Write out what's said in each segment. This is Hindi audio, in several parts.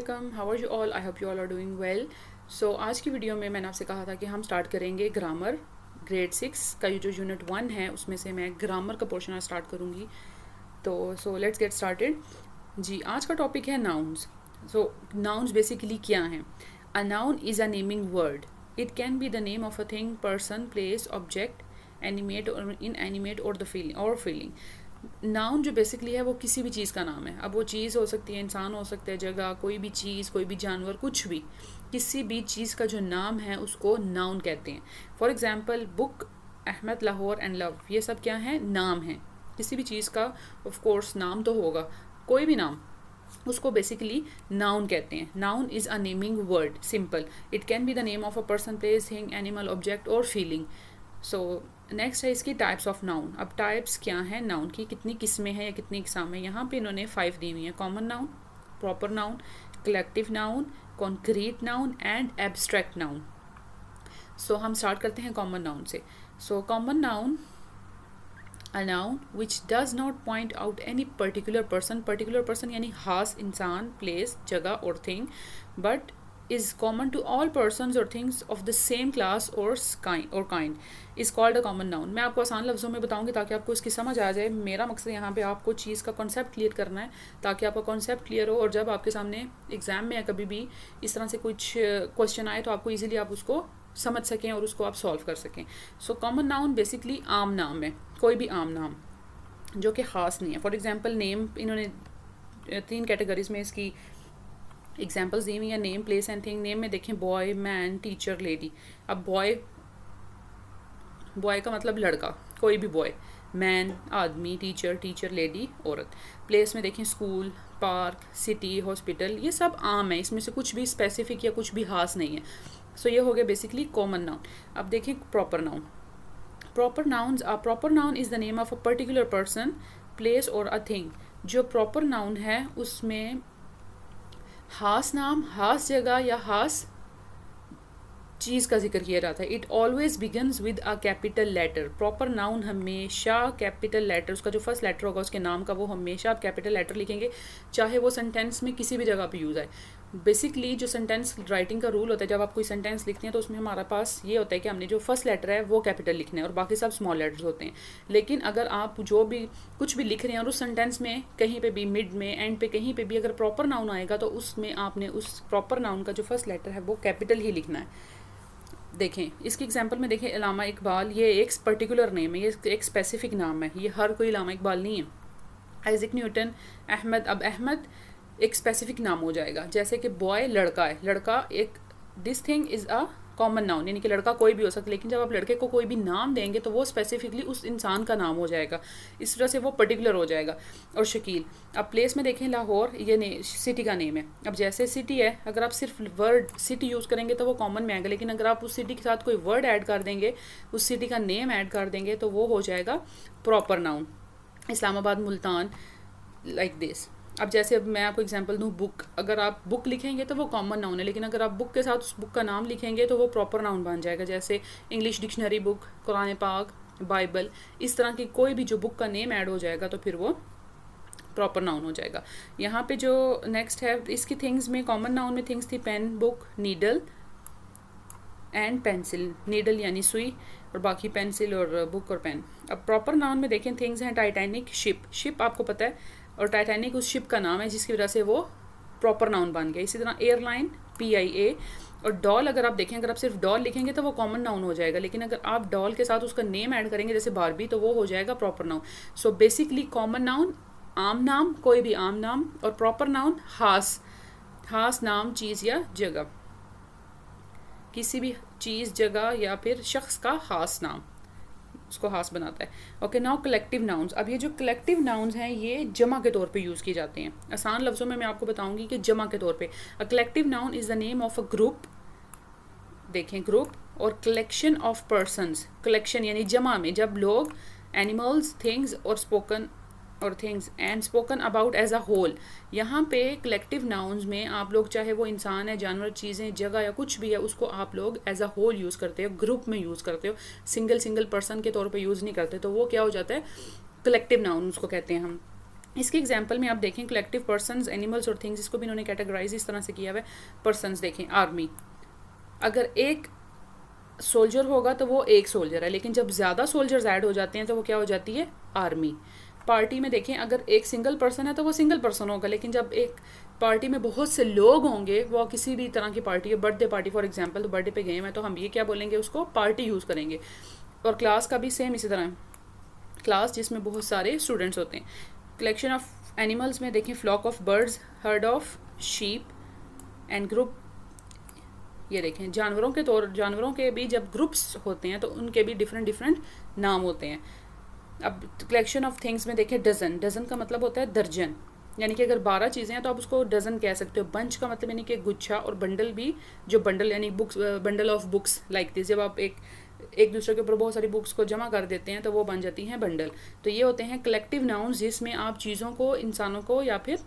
Welcome, how are you all? I hope you all are doing well. So आज की वीडियो में मैंने आपसे कहा था कि हम स्टार्ट करेंगे ग्रामर। ग्रेड 6 का ये जो यूनिट 1 है उसमें से मैं ग्रामर का पोर्शन आज स्टार्ट करूँगी। तो लेट्स गेट स्टार्टेड। जी, आज का टॉपिक है नाउन्स। नाउन्स बेसिकली क्या हैं? A noun is a naming word. It can be the name of a thing, person, place, object, animate और इनएनिमेट और द फीलिंग। नाउन जो बेसिकली है वो किसी भी चीज़ का नाम है। अब वो चीज़ हो सकती है, इंसान हो सकता है, जगह, कोई भी चीज़, कोई भी जानवर, कुछ भी, किसी भी चीज़ का जो नाम है उसको नाउन कहते हैं। For example book, Ahmad, Lahore and love, ये सब क्या है? नाम है। किसी भी चीज़ का ऑफ कोर्स नाम तो होगा, कोई भी नाम, उसको बेसिकली नाउन कहते हैं। Noun is a naming word, simple. It can be the name of a person, place, thing, animal, object और फीलिंग। सो नेक्स्ट है इसकी टाइप्स ऑफ नाउन। अब टाइप्स क्या हैं नाउन की, कितनी किस्में हैं या कितनी इकसाम है? यहाँ पे इन्होंने 5 दी हुई हैं: common noun, proper noun, collective noun, concrete noun and abstract noun. So हम स्टार्ट करते हैं कॉमन नाउन से। So common noun, a noun which does not point out any particular person यानी खास इंसान, प्लेस, जगह और thing, but is common to all persons or things of the same class or kind is called a common noun। मैं आपको आसान लफ्ज़ों में बताऊंगी ताकि आपको इसकी समझ आ जाए। मेरा मकसद यहाँ पे आपको चीज़ का कॉन्सेप्ट क्लियर करना है ताकि आपका कॉन्सेप्ट क्लियर हो और जब आपके सामने एग्ज़ाम में या कभी भी इस तरह से कुछ क्वेश्चन आए तो आपको ईजिली आप उसको समझ सकें और उसको आप सॉल्व कर सकें। सो कॉमन नाउन बेसिकली आम नाम है, कोई भी आम नाम जो कि ख़ास नहीं है। फॉर एग्जांपल नेम, इन्होंने 3 कैटेगरीज में इसकी एग्जांपल्स दी हुई है: name, place and thing. Name में देखें बॉय, मैन, टीचर, लेडी। अब बॉय का मतलब लड़का, कोई भी बॉय। मैन आदमी, टीचर, लेडी औरत। प्लेस में देखें स्कूल, पार्क, सिटी, हॉस्पिटल, ये सब आम है, इसमें से कुछ भी स्पेसिफिक या कुछ भी खास नहीं है। सो ये हो गया बेसिकली कॉमन नाउन। अब देखें proper noun. Proper noun is the name of a particular person, place और अ थिंग। जो प्रॉपर नाउन है उसमें खास नाम, खास जगह या खास चीज़ का जिक्र किया जाता है। It always begins with a capital letter. Proper noun हमेशा कैपिटल लेटर, उसका जो फर्स्ट लेटर होगा उसके नाम का, वो हमेशा आप कैपिटल लेटर लिखेंगे, चाहे वो सेंटेंस में किसी भी जगह पे यूज़ आए। बेसिकली जो सेंटेंस राइटिंग का रूल होता है, जब आप कोई सेंटेंस लिखते हैं तो उसमें हमारे पास ये होता है कि हमने जो फर्स्ट लेटर है वो कैपिटल लिखना है और बाकी सब स्मॉल लेटर्स होते हैं। लेकिन अगर आप जो भी कुछ भी लिख रहे हैं और उस सेंटेंस में कहीं पे भी, मिड में, एंड पे, कहीं पे भी अगर प्रॉपर नाउन आएगा तो उसमें आपने उस प्रॉपर नाउन का जो फर्स्ट लेटर है वो कैपिटल ही लिखना है। देखें इसकी एग्जांपल में, देखें इलामा इकबाल, ये एक पर्टिकुलर नेम है, ये एक स्पेसिफिक नाम है, ये हर कोई इलामा इकबाल नहीं है। Isaac Newton, Ahmad. अब अहमद एक स्पेसिफिक नाम हो जाएगा, जैसे कि बॉय लड़का है, लड़का एक, this thing is a common noun, यानी कि लड़का कोई भी हो सकता है, लेकिन जब आप लड़के को कोई भी नाम देंगे तो वो स्पेसिफिकली उस इंसान का नाम हो जाएगा, इस तरह से वो पर्टिकुलर हो जाएगा। और शकील। अब प्लेस में देखें लाहौर, ये सिटी का नेम है। अब जैसे सिटी है, अगर आप सिर्फ वर्ड सिटी यूज़ करेंगे तो वो कॉमन में आएगा, लेकिन अगर आप उस सिटी के साथ कोई वर्ड ऐड कर देंगे, उस सिटी का नेम ऐड कर देंगे तो वो हो जाएगा proper noun. Islamabad, Multan, like this. अब जैसे अब मैं आपको एग्जांपल दूँ, बुक, अगर आप बुक लिखेंगे तो वो कॉमन नाउन है, लेकिन अगर आप बुक के साथ उस बुक का नाम लिखेंगे तो वो प्रॉपर नाउन बन जाएगा। जैसे इंग्लिश डिक्शनरी बुक, कुरान पाक, बाइबल, इस तरह की कोई भी जो बुक का नेम ऐड हो जाएगा तो फिर वो प्रॉपर नाउन हो जाएगा। यहाँ पे जो नेक्स्ट है इसकी थिंग्स में, कॉमन नाउन में थिंग्स थी pen, book, needle and pencil. Needle यानी सुई और बाकी पेंसिल और बुक और पेन। अब प्रॉपर नाउन में देखें थिंग्स हैं टाइटैनिक, शिप आपको पता है, और टाइटैनिक उस शिप का नाम है जिसकी वजह से वो प्रॉपर नाउन बन गया। इसी तरह एयरलाइन, PIA। और डॉल, अगर आप देखें, अगर आप सिर्फ डॉल लिखेंगे तो वो कॉमन नाउन हो जाएगा, लेकिन अगर आप डॉल के साथ उसका नेम ऐड करेंगे जैसे बारबी तो वो हो जाएगा proper noun. So basically common noun आम नाम, कोई भी आम नाम, और प्रॉपर नाउन खास नाम, चीज़ या जगह, किसी भी चीज़, जगह या फिर शख्स का खास नाम उसको खास बनाता है। Okay, now collective nouns. अब ये जो कलेक्टिव नाउन्स हैं ये जमा के तौर पे यूज़ किए जाते हैं। आसान लफ्ज़ों में मैं आपको बताऊंगी कि जमा के तौर पे a collective noun is the name of a group. देखें ग्रुप और कलेक्शन ऑफ पर्सनस। कलेक्शन यानी जमा में, जब लोग, एनिमल्स, थिंग्स और things and spoken about as a whole. यहाँ पे कलेक्टिव नाउन्स में आप लोग, चाहे वो इंसान है, जानवर, चीज़ें, जगह या कुछ भी है, उसको आप लोग एज अ होल यूज़ करते हो, ग्रुप में यूज़ करते हो, सिंगल पर्सन के तौर पे यूज़ नहीं करते, तो वो क्या हो जाता है? कलेक्टिव नाउन उसको कहते हैं हम। इसके एग्जाम्पल में आप देखें कलेक्टिव पर्सनस, एनिमल्स और थिंग्स, इसको भी इन्होंने कैटेगराइज इस तरह से किया हुआ है। पर्सनस देखें, आर्मी, अगर एक सोल्जर होगा तो वो एक सोल्जर है, लेकिन जब ज़्यादा सोल्जर्स ऐड हो जाते हैं तो वो क्या हो जाती है, आर्मी। पार्टी में देखें, अगर एक सिंगल पर्सन है तो वो सिंगल पर्सन होगा, लेकिन जब एक पार्टी में बहुत से लोग होंगे, वो किसी भी तरह की पार्टी है, बर्थडे पार्टी फॉर एग्जांपल, तो बर्थडे पे गए हैं तो हम ये क्या बोलेंगे, उसको पार्टी यूज़ करेंगे। और क्लास का भी सेम इसी तरह, क्लास जिसमें बहुत सारे स्टूडेंट्स होते हैं। कलेक्शन ऑफ एनिमल्स में देखें, flock of birds, herd of sheep and group. ये देखें जानवरों के भी जब ग्रुप्स होते हैं तो उनके भी डिफरेंट नाम होते हैं। अब कलेक्शन ऑफ थिंग्स में देखें, डजन का मतलब होता है दर्जन, यानी कि अगर 12 चीज़ें हैं तो आप उसको डजन कह सकते हो। बंच का मतलब यानी कि गुच्छा, और बंडल भी, जो बंडल यानी books, bundle of books like this, जब आप एक दूसरे के ऊपर बहुत सारी बुक्स को जमा कर देते हैं तो वो बन जाती हैं बंडल। तो ये होते हैं कलेक्टिव नाउन्स, जिसमें आप चीज़ों को, इंसानों को या फिर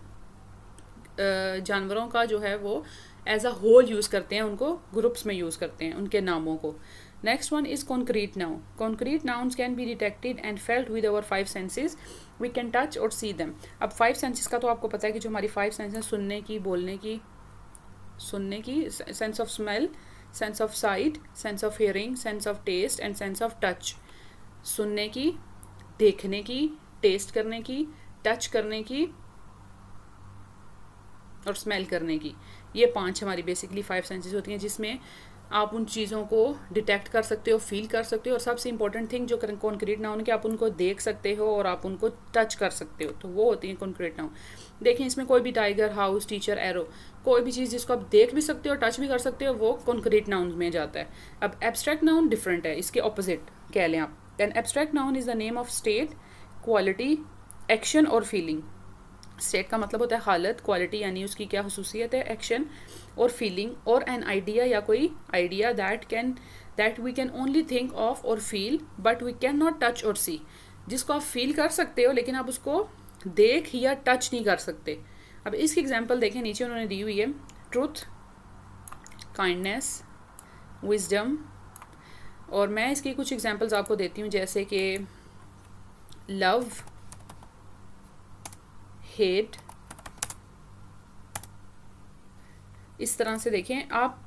जानवरों का जो है वो एज अ होल यूज़ करते हैं, उनको ग्रुप्स में यूज़ करते हैं उनके नामों को। Next one is concrete noun. Concrete nouns can be detected and felt with our 5 senses, we can touch और सी देम। अब 5 सेंसेस का तो आपको पता है कि जो हमारी 5 सेंसेस, सुनने की, बोलने की, sense of smell, sense of sight, sense of hearing, sense of taste and sense of touch. सुनने की, देखने की, टेस्ट करने की, टच करने की और स्मेल करने की, ये 5 हमारी बेसिकली 5 सेंसेस होती हैं, जिसमें आप उन चीज़ों को डिटेक्ट कर सकते हो, फील कर सकते हो, और सबसे इंपॉर्टेंट थिंग जो कॉन्क्रीट नाउन के, आप उनको देख सकते हो और आप उनको टच कर सकते हो, तो वो होती है कॉन्क्रीट नाउन। देखें, इसमें कोई भी टाइगर, हाउस, टीचर, एरो, कोई भी चीज़ जिसको आप देख भी सकते हो, टच भी कर सकते हो, वो कॉन्क्रीट नाउन में जाता है। अब एब्स्ट्रैक्ट नाउन डिफरेंट है, इसके ऑपोजिट कह लें आप। Then abstract noun is the name of state, quality, action और फीलिंग। स्टेट का मतलब होता है हालत, क्वालिटी यानी उसकी क्या हुसूसियत है, एक्शन और फीलिंग, और एन आइडिया या कोई idea that we can only think of और feel but we can not touch और सी, जिसको आप फील कर सकते हो लेकिन आप उसको देख या टच नहीं कर सकते। अब इसकी एग्जांपल देखें, नीचे उन्होंने दी हुई है, ट्रूथ, काइंडनेस, विजडम, और मैं इसकी कुछ एग्जांपल्स आपको देती हूँ, जैसे कि लव, हेट। इस तरह से देखें, आप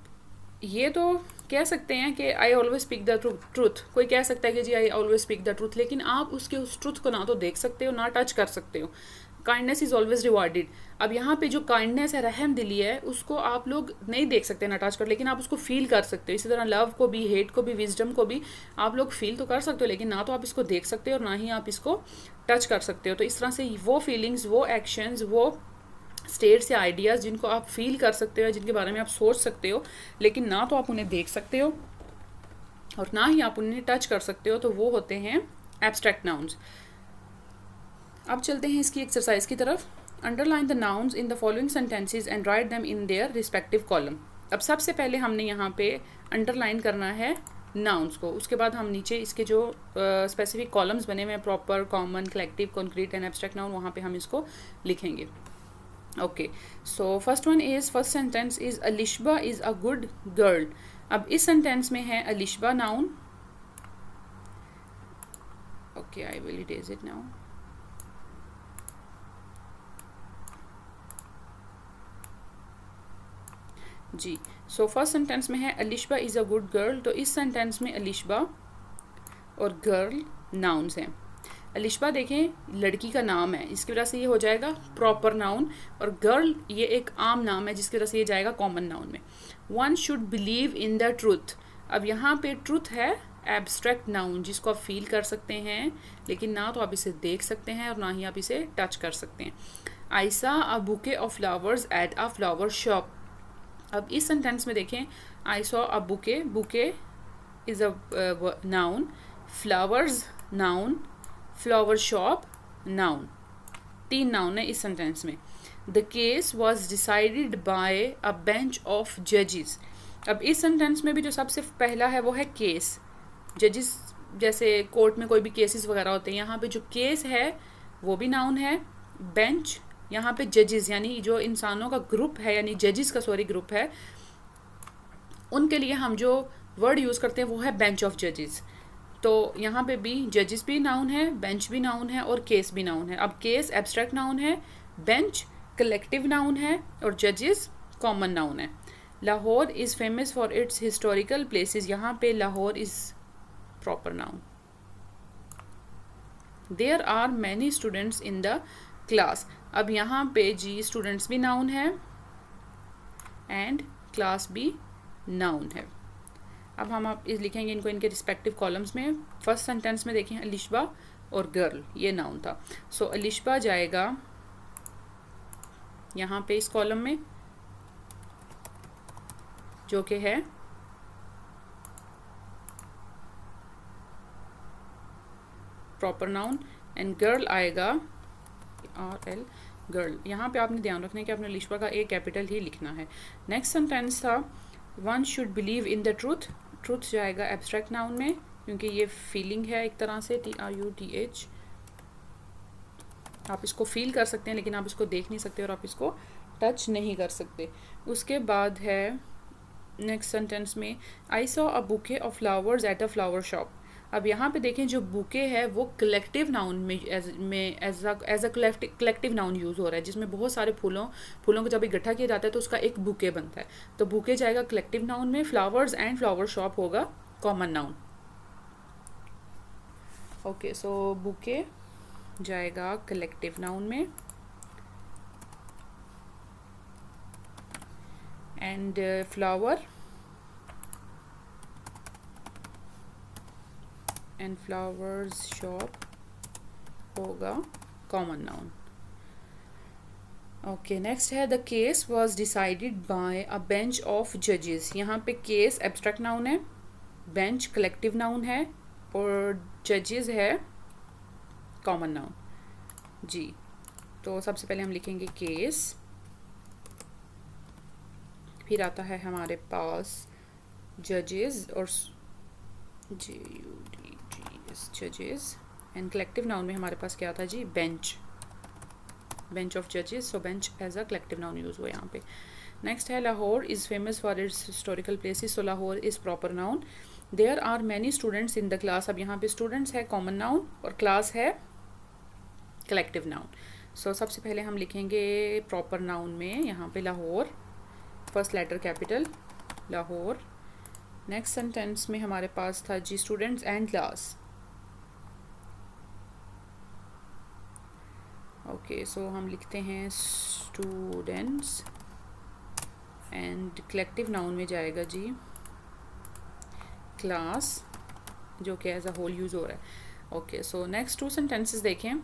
ये तो कह सकते हैं कि I always speak the truth, कोई कह सकता है कि जी I always speak the truth, लेकिन आप उसके उस ट्रूथ को ना तो देख सकते हो ना टच कर सकते हो। Kindness is always rewarded. अब यहाँ पे जो काइंडनेस है, रहम दिली है, उसको आप लोग नहीं देख सकते ना टच कर, लेकिन आप उसको फील कर सकते हो। इसी तरह लव को भी, हेट को भी, विजडम को भी आप लोग फील तो कर सकते हो, लेकिन ना तो आप इसको देख सकते हो और ना ही आप इसको टच कर सकते हो। तो इस तरह से वो फीलिंग्स, वो एक्शंस, वो स्टेट्स या आइडियाज़ जिनको आप फील कर सकते हो, जिनके बारे में आप सोच सकते हो, लेकिन ना तो आप उन्हें देख सकते हो और ना ही आप उन्हें टच कर सकते हो, तो वो होते हैं एब्स्ट्रैक्ट नाउन्स। अब चलते हैं इसकी एक्सरसाइज की तरफ। Underline the nouns in the following sentences and write them in their respective column. अब सबसे पहले हमने यहाँ पे अंडरलाइन करना है नाउन्स को, उसके बाद हम नीचे इसके जो स्पेसिफिक कॉलम्स बने हुए हैं, proper, common, collective, concrete and abstract noun, वहाँ पे हम इसको लिखेंगे। Okay, so first sentence is Alishba is a good girl. अब इस सेंटेंस में है Alishba noun. Okay, I will erase it now. जी, सो फर्स्ट सेंटेंस में है Alishba is a good girl, तो इस सेंटेंस में अलिशबा और गर्ल नाउन्स हैं। अलिशबा देखें लड़की का नाम है, इसकी वजह से ये हो जाएगा प्रॉपर नाउन, और गर्ल ये एक आम नाम है जिसकी वजह से ये जाएगा कॉमन नाउन में। One should believe in the truth. अब यहाँ पे ट्रूथ है एब्स्ट्रैक्ट नाउन, जिसको आप फील कर सकते हैं, लेकिन ना तो आप इसे देख सकते हैं और ना ही आप इसे टच कर सकते हैं। आई सा अ bouquet of flowers at a flower shop. अब इस सेंटेंस में देखें, आई saw a bouquet, bouquet is a noun, flowers noun, flower shop noun, 3 noun है इस सेंटेंस में। The case was decided by a bench of जजेस। अब इस सेंटेंस में भी जो सबसे पहला है वो है केस। जजेस जैसे कोर्ट में कोई भी केसेस वगैरह होते हैं, यहाँ पे जो केस है वो भी नाउन है। बेंच, यहाँ पे जजेस यानी जो इंसानों का ग्रुप है, यानी जजेस का ग्रुप है, उनके लिए हम जो वर्ड यूज़ करते हैं वो है बेंच ऑफ जजेस। तो यहाँ पे भी जजेस भी नाउन है, बेंच भी नाउन है और केस भी नाउन है। अब केस एब्स्ट्रैक्ट नाउन है, बेंच कलेक्टिव नाउन है और जजेस कॉमन नाउन है। Lahore is famous for its historical places, यहाँ पे Lahore is proper noun. There are many students in the class, अब यहाँ पे जी स्टूडेंट्स भी नाउन है एंड क्लास भी नाउन है। अब हम आप इस लिखेंगे इनको इनके रिस्पेक्टिव कॉलम्स में। फर्स्ट सेंटेंस में देखें अलिशबा और गर्ल, ये नाउन था। सो अलिशबा जाएगा यहाँ पे इस कॉलम में जो कि है प्रॉपर नाउन, एंड गर्ल आएगा RL गर्ल। यहाँ पे आपने ध्यान रखना है कि आपने अलिशबा का A कैपिटल ही लिखना है। नेक्स्ट सेंटेंस था one should believe in the truth, truth जाएगा एब्स्ट्रैक्ट नाउन में क्योंकि ये फीलिंग है एक तरह से, TRUTH। आप इसको फील कर सकते हैं लेकिन आप इसको देख नहीं सकते और आप इसको टच नहीं कर सकते। उसके बाद है नेक्स्ट सेंटेंस में I saw a bouquet of flowers at a flower shop. अब यहाँ पे देखें जो बुके है वो कलेक्टिव नाउन में as a collective noun use हो रहा है, जिसमें बहुत सारे फूलों को जब इकट्ठा किया जाता है तो उसका एक बुके बनता है। तो बुके जाएगा कलेक्टिव नाउन में, फ्लावर्स एंड फ्लावर शॉप होगा कॉमन नाउन। ओके, सो बुके जाएगा कलेक्टिव नाउन में and flower and flowers shop होगा कॉमन नाउन। ओके, नेक्स्ट है the case was decided by a bench of जजेस। यहाँ पे केस एब्स्ट्रैक्ट नाउन है, बेंच कलेक्टिव नाउन है और जजेस है कॉमन नाउन जी। तो सबसे पहले हम लिखेंगे केस, फिर आता है हमारे पास जजेस और जजेस एंड कलेक्टिव नाउन में हमारे पास क्या था जी, बेंच, बेंच ऑफ जजेस। So bench as a collective noun use हुआ यहाँ पे। नेक्स्ट है Lahore is famous for its historical places. So Lahore is proper noun. There are many students in the class, अब यहाँ पे स्टूडेंट्स है कॉमन नाउन और क्लास है कलेक्टिव नाउन। सो सबसे पहले हम लिखेंगे प्रॉपर नाउन में यहाँ पे Lahore, first letter capital Lahore. Next sentence में हमारे पास था जी स्टूडेंट्स एंड क्लास। ओके, सो हम लिखते हैं स्टूडेंट्स एंड कलेक्टिव नाउन में जाएगा जी क्लास, जो कि एज अ होल यूज हो रहा है। Okay, so next two sentences देखें।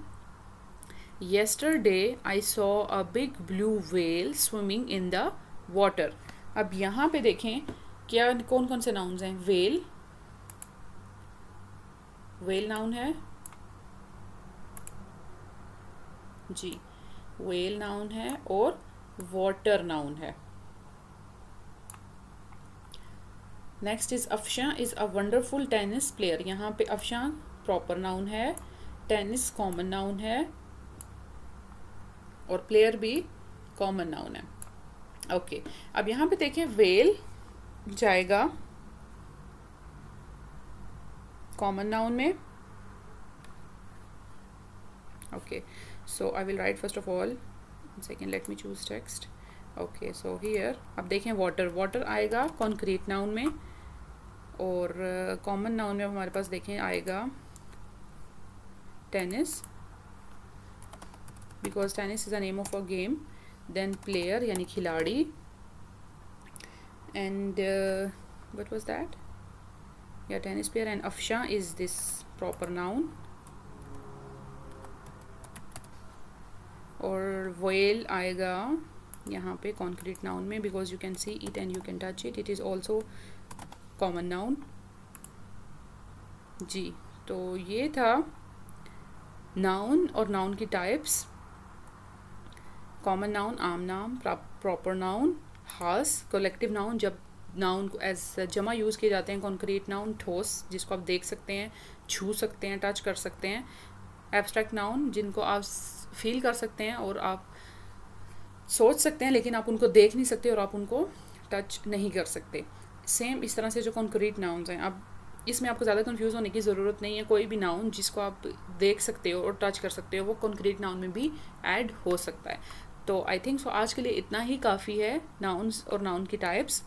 Yesterday I saw a big blue whale swimming in the water. अब यहाँ पे देखें क्या कौन कौन से नाउन्स हैं। व्हेल, व्हेल नाउन है जी, व्हेल नाउन है और वाटर नाउन है। Next is Afshan is a wonderful tennis player. यहाँ पे अफशां प्रॉपर नाउन है, टेनिस कॉमन नाउन है और प्लेयर भी कॉमन नाउन है। ओके, अब यहाँ पे देखें व्हेल जाएगा कॉमन नाउन में। Okay, so I will write first of all, one second, let me choose text. Okay, so here अब देखें water, water आएगा concrete noun में और common noun में हमारे पास देखें आएगा tennis, because tennis is the name of a game, then player यानी खिलाड़ी, and what was that, yeah, tennis player, and Afshan is this proper noun, और whale आएगा यहाँ पे concrete noun में, because you can see it and you can touch it, it is also common noun जी। तो ये था noun और noun की types। common noun आम नाम, proper noun खास, collective noun जब नाउन को एज जमा यूज़ किए जाते हैं, concrete noun ठोस जिसको आप देख सकते हैं, छू सकते हैं, टच कर सकते हैं, एब्स्ट्रैक्ट नाउन जिनको आप फील कर सकते हैं और आप सोच सकते हैं लेकिन आप उनको देख नहीं सकते और आप उनको टच नहीं कर सकते। सेम इस तरह से जो कॉन्क्रीट नाउन्स हैं। अब इसमें आपको ज़्यादा कंफ्यूज होने की ज़रूरत नहीं है। कोई भी नाउन जिसको आप देख सकते हो और टच कर सकते हो वो कॉन्क्रीट नाउन में भी ऐड हो सकता है। तो आई थिंक सो आज के लिए इतना ही काफ़ी है, नाउन्स और नाउन की टाइप्स।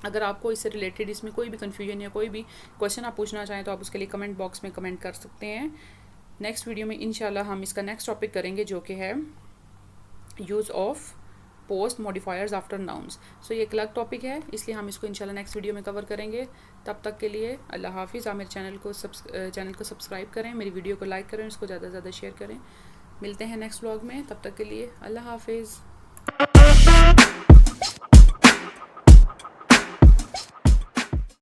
अगर आपको इससे रिलेटेड इसमें कोई भी कन्फ्यूजन या कोई भी क्वेश्चन आप पूछना चाहें तो आप उसके लिए कमेंट बॉक्स में कमेंट कर सकते हैं। नेक्स्ट वीडियो में इंशाल्लाह हम इसका नेक्स्ट टॉपिक करेंगे जो कि है use of post modifiers after nouns. So ये एक अलग टॉपिक है, इसलिए हम इसको इंशाल्लाह नेक्स्ट वीडियो में कवर करेंगे। तब तक के लिए अल्लाह हाफिज़। आप मेरे चैनल को सब्सक्राइब करें, मेरी वीडियो को लाइक करें, इसको ज़्यादा से ज़्यादा शेयर करें। मिलते हैं नेक्स्ट व्लॉग में, तब तक के लिए अल्लाह हाफिज़।